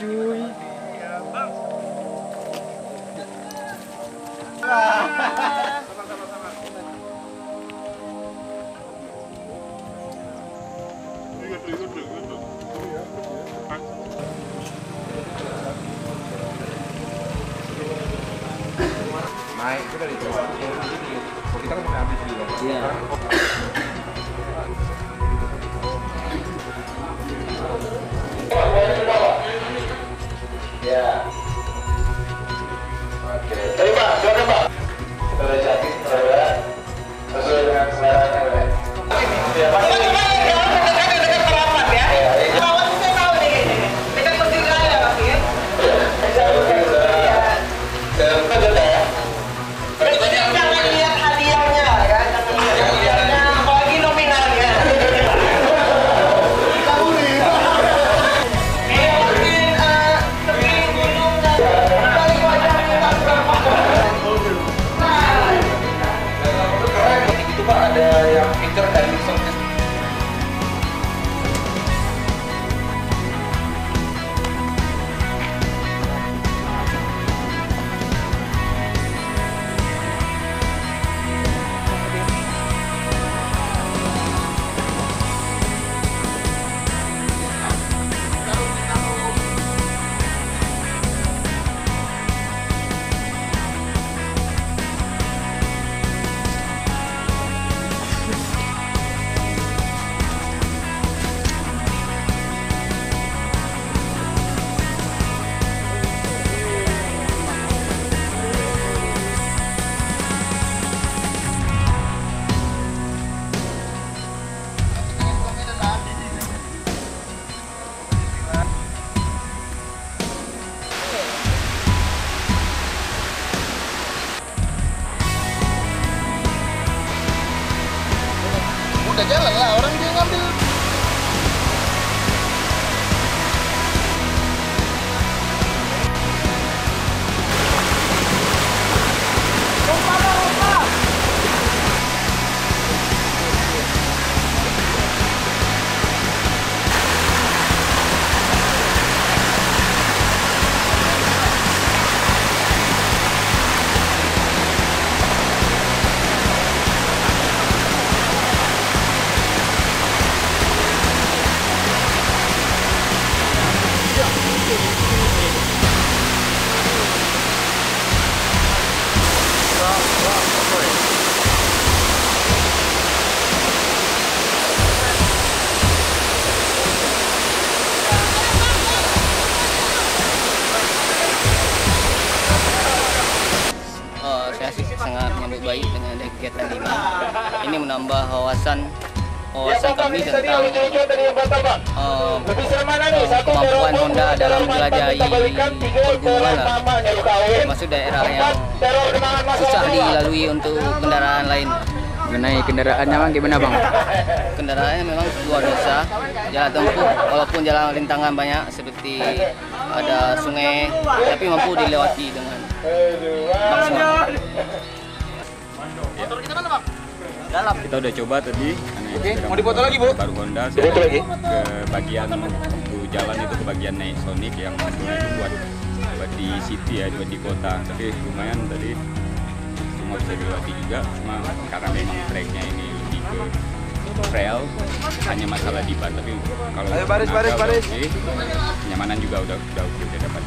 cuy. Naik itu dari bawah. Kalau kita kan mau habis juga. Iya. Ya. Oke. Baik Pak, silakan Pak. Kita udah cantik, udah sesuai dengan seleranya udah. Ya Pak. Dekat keramat ya. Kawan saya tahu nih. Dekat persinggahan ya Pak ya. Jangan lihat hadiahnya kan, jangan lihat hadiahnya, apalagi nominalnya. Itu Pak ada yang fitur dari software. Udah jalan lah, orang dia ngambil. Saya sih sangat menyambut baik dengan ada kegiatan ini. Ini menambah wawasan kami tentang kemampuan Honda dalam menjelajahi pergunungan lah. Termasuk daerah yang susah dilalui untuk kendaraan lain. Mengenai kendaraannya Bang, gimana Bang? Kendaraannya memang luar biasa. Jalan tempuh, walaupun jalan rintangan banyak seperti ada sungai, tapi mampu dilewati dengan maksimal. Motor kita mana Bang? Dalam. Kita udah coba tadi. Oke, mau dipoto lagi Bu? Baru Honda. Dipoto lagi? Ke bagian untuk jalan itu ke bagian naik Sonic yang sebenarnya itu buat di city ya, buat di kota. Tapi lumayan tadi semua bisa dilewati juga. Cuma karena memang tracknya ini lebih ke trail, hanya masalah di ban. Tapi kalau Ayo baris. kenyamanan juga udah dapat.